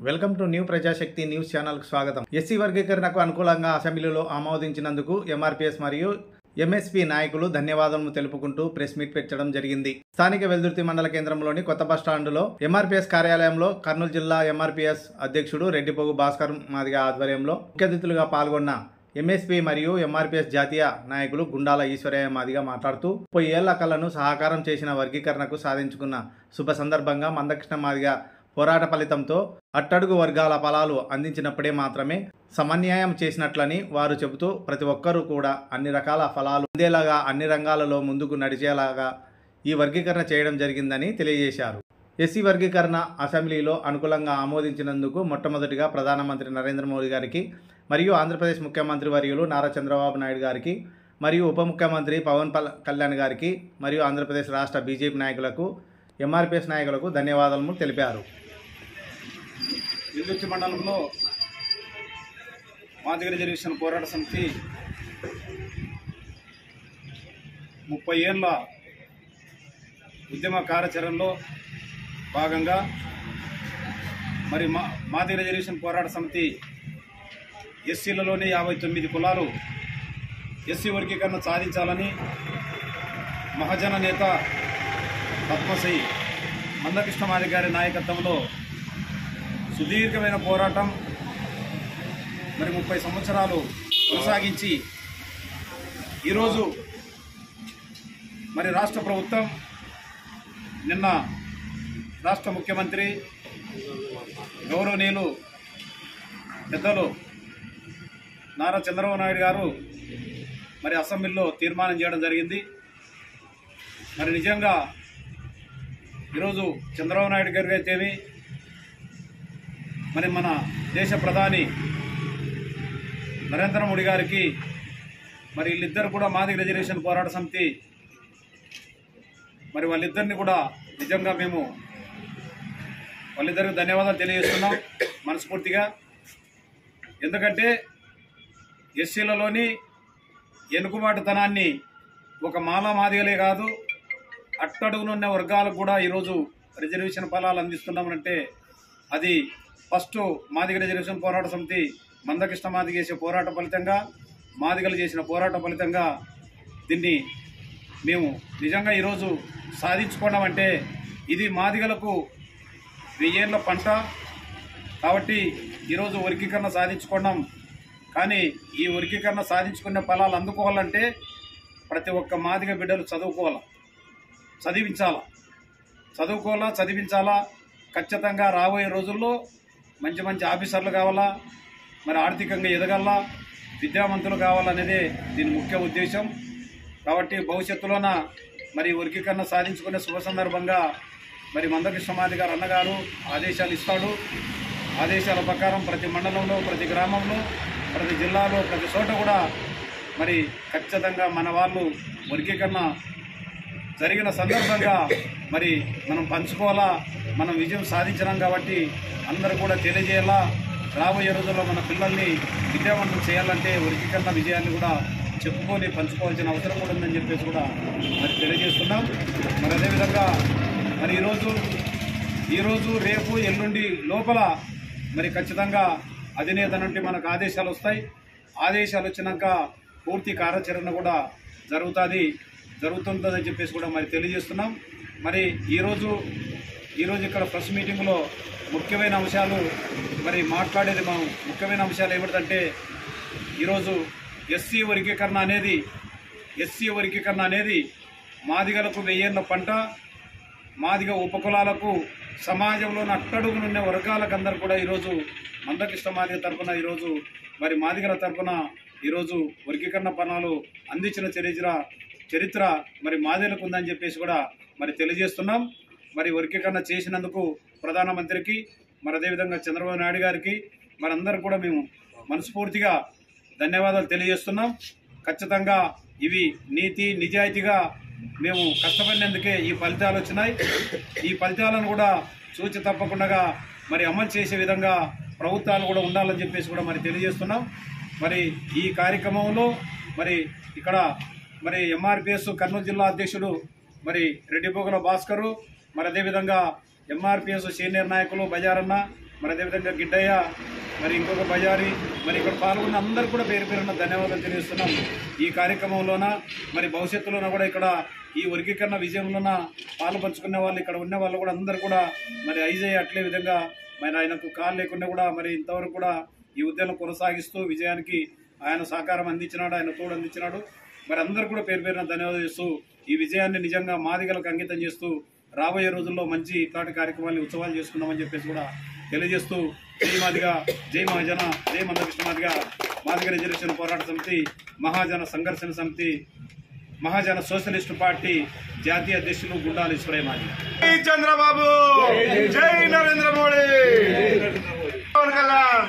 Welcome to new Prajasakti news ఛానల్కు స్వాగతం. SC వర్గీకరణకు అనుకూలంగా అసెంబ్లీలో ఆమోదించినందుకు ఎంఆర్పీఎస్ మరియు ఎంఎస్పీ నాయకులు ధన్యవాదాలు తెలుపుకుంటూ ప్రెస్ మీట్ పెట్టడం జరిగింది. స్థానిక వెల్దుర్తి మండల కేంద్రంలోని కొత్త బస్టాండులో ఎంఆర్పీఎస్ కార్యాలయంలో కర్నూలు జిల్లా ఎంఆర్పీఎస్ అధ్యక్షుడు రెడ్డిపోగు భాస్కర్ మాదిగ ఆధ్వర్యంలో ముఖ్య అతిథులుగా పాల్గొన్న ఎంఎస్పీ మరియు ఎంఆర్పీఎస్ జాతీయ నాయకులు గుండాల ఈశ్వరయ్య మాదిగ మాట్లాడుతూ 30 ఏళ్ల కలను సహకారం చేసిన వర్గీకరణకు సాధించుకున్న శుభ సందర్భంగా మందకృష్ణ మాదిగ పోరాట ఫలితంతో అట్టడుగు వర్గాల ఫలాలు అందించినప్పుడే మాత్రమే సమన్యాయం చేసినట్లని వారు చెబుతూ ప్రతి ఒక్కరూ కూడా అన్ని రకాల ఫలాలు అందేలాగా అన్ని రంగాలలో ముందుకు నడిచేలాగా ఈ వర్గీకరణ చేయడం జరిగిందని తెలియజేశారు. ఎస్సీ వర్గీకరణ అసెంబ్లీలో అనుకూలంగా ఆమోదించినందుకు మొట్టమొదటిగా ప్రధానమంత్రి నరేంద్ర మోదీ గారికి మరియు ఆంధ్రప్రదేశ్ ముఖ్యమంత్రి వర్యులు నారా చంద్రబాబు నాయుడు గారికి మరియు ఉప ముఖ్యమంత్రి పవన్ కళ్యాణ్ గారికి మరియు ఆంధ్రప్రదేశ్ రాష్ట్ర బీజేపీ నాయకులకు ఎంఆర్పీఎస్ నాయకులకు ధన్యవాదాలు తెలిపారు. వెల్దుర్తి మండలంలో మాదిగ రిజర్వేషన్ పోరాట సమితి 30 ఏళ్ల ఉద్యమ కార్యాచరణలో భాగంగా మరి మాదిగ రిజర్వేషన్ పోరాట సమితి ఎస్సీలలోని 59 కులాలు ఎస్సీ వర్గీకరణ సాధించాలని మహాజన నేత పద్మశ్రీ మందకృష్ణ మాదిగ గారి నాయకత్వంలో సుదీర్ఘమైన పోరాటం మరి 30 సంవత్సరాలు కొనసాగించి ఈరోజు మరి రాష్ట్ర ప్రభుత్వం నిన్న రాష్ట్ర ముఖ్యమంత్రి గౌరవనీయులు పెద్దలు నారా చంద్రబాబు నాయుడు గారు మరి అసెంబ్లీలో తీర్మానం చేయడం జరిగింది. మరి నిజంగా ఈరోజు చంద్రబాబు నాయుడు గారికి అయితేమి మరి మన దేశ ప్రధాని నరేంద్ర మోడీ గారికి మరి వీళ్ళిద్దరు కూడా మాదిగ రిజర్వేషన్ పోరాట సమితి మరి వాళ్ళిద్దరిని కూడా నిజంగా మేము వాళ్ళిద్దరికి ధన్యవాదాలు తెలియజేస్తున్నాం మనస్ఫూర్తిగా. ఎందుకంటే ఎస్సీలలోని ఎనుకబాటుతనాన్ని ఒక మాలా మాదిగలే కాదు అట్టడుగునున్న వర్గాలకు కూడా ఈరోజు రిజర్వేషన్ ఫలాలు అందిస్తున్నామంటే అది ఫస్ట్ మాదిగ రిజర్వేషన్ పోరాట సమితి మందకృష్ణ మాదిగ చేసే పోరాట ఫలితంగా మాదిగలు చేసిన పోరాట ఫలితంగా దీన్ని మేము నిజంగా ఈరోజు సాధించుకోవడం అంటే ఇది మాదిగలకు 1000 ఏళ్ల పంట కాబట్టి ఈరోజు వర్గీకరణ సాధించుకోవడం. కానీ ఈ వర్గీకరణ సాధించుకునే ఫలాలు అందుకోవాలంటే ప్రతి ఒక్క మాదిగ బిడ్డలు చదివించాలా. ఖచ్చితంగా రాబోయే రోజుల్లో మంచి మంచి ఆఫీసర్లు కావాలా, మరి ఆర్థికంగా ఎదగాల, విద్యావంతులు కావాలనేదే దీని ముఖ్య ఉద్దేశం. కాబట్టి భవిష్యత్తులోన మరి వర్గీకరణ సాధించుకునే శుభ సందర్భంగా మరి మందకృష్ణ మాదిగ గారు అన్నగారు ఆదేశాలు ఇస్తాడు. ఆదేశాల ప్రకారం ప్రతి మండలంలో, ప్రతి గ్రామంలో, ప్రతి జిల్లాలో, ప్రతి చోట కూడా మరి ఖచ్చితంగా మన వాళ్ళు వర్గీకరణ జరిగిన సందర్భంగా మరి మనం పంచుకోవాలా, మనం విజయం సాధించినాం కాబట్టి అందరూ కూడా తెలియజేయాలా. రాబోయే రోజుల్లో మన పిల్లల్ని విద్యావంతం చేయాలంటే వర్గీకరణ విజయాన్ని కూడా చెప్పుకొని పంచుకోవాల్సిన అవసరం కూడా ఉందని చెప్పేసి కూడా మరి తెలియజేస్తున్నాం. మరి అదేవిధంగా మరి ఈరోజు రేపు ఎల్లుండి లోపల మరి ఖచ్చితంగా అధినేత నుండి మనకు ఆదేశాలు వస్తాయి. ఆదేశాలు వచ్చినాక పూర్తి కార్యాచరణ కూడా జరుగుతుందని చెప్పేసి కూడా మరి తెలియజేస్తున్నాం. మరి ఈరోజు ఇక్కడ ప్రెస్ మీటింగ్లో ముఖ్యమైన అంశాలు మరి మాట్లాడేది ముఖ్యమైన అంశాలు ఏమిటంటే ఈరోజు ఎస్సీ వర్గీకరణ అనేది మాదిగలకు 1000 ఏళ్ల పంట. మాదిగ ఉపకులాలకు సమాజంలోని అట్టడుగునున్న వర్గాలకు అందరూ కూడా ఈరోజు మందకృష్ణ మాదిగ తరఫున ఈరోజు మరి మాదిగల తరఫున ఈరోజు వర్గీకరణ పణాలు అందించిన చరిత్ర మరి మాదిగలకు ఉందని చెప్పేసి కూడా మరి తెలియజేస్తున్నాం. మరి వర్గీకరణ చేసినందుకు ప్రధానమంత్రికి మరి అదేవిధంగా చంద్రబాబు నాయుడు గారికి మరి అందరూ కూడా మేము మనస్ఫూర్తిగా ధన్యవాదాలు తెలియజేస్తున్నాం. ఖచ్చితంగా ఇవి నీతి నిజాయితీగా మేము కష్టపడినందుకే ఈ ఫలితాలు వచ్చినాయి. ఈ ఫలితాలను కూడా చూచి తప్పకుండా మరి అమలు చేసే విధంగా ప్రభుత్వాలు కూడా ఉండాలని చెప్పేసి కూడా మరి తెలియజేస్తున్నాం. మరి ఈ కార్యక్రమంలో మరి ఇక్కడ మరి ఎంఆర్పీఎస్ కర్నూలు జిల్లా అధ్యక్షుడు మరి రెడ్డిపోగుల భాస్కరు, మరి అదేవిధంగా ఎంఆర్పీఎస్ సీనియర్ నాయకులు బజారన్న, మరి అదేవిధంగా గిడ్డయ్య, మరి ఇంకొక బజారి, మరి ఇక్కడ పాల్గొన్న అందరూ కూడా పేరు పేరున్న ధన్యవాదాలు తెలియజేస్తున్నాం. ఈ కార్యక్రమంలోన మరి భవిష్యత్తులోన కూడా ఇక్కడ ఈ వర్గీకరణ విజయంలోన పాలు పంచుకునే వాళ్ళు, ఇక్కడ ఉన్న వాళ్ళు కూడా అందరూ కూడా మరి ఐజయ్య అట్లే విధంగా మరి ఆయనకు కాలు లేకుండా కూడా మరి ఇంతవరకు కూడా ఈ ఉద్యమం కొనసాగిస్తూ విజయానికి ఆయన సహకారం అందించినాడు, ఆయన తోడు అందించినాడు. మరి అందరూ కూడా పేరు పేరున ధన్యవాదాలు చేస్తూ ఈ విజయాన్ని నిజంగా మాదిగలకు అంకితం చేస్తూ రాబోయే రోజుల్లో మంచి ఇట్లాంటి కార్యక్రమాలు ఉత్సవాలు చేసుకుందామని చెప్పేసి కూడా తెలియజేస్తూ జై మాదిగా, జై మహాజన, జై మందకృష్ణ మాదిగా, మాదిగ రిజర్వేషన్ పోరాట సమితి, మహాజన సంఘర్షణ సమితి, మహాజన సోషలిస్టు పార్టీ జాతీయ అధ్యక్షులు గుండాల ఈశ్వరయ్య మాదిగ. జై చంద్రబాబు, జై నరేంద్ర మోడీ, పవన్ కళ్యాణ్.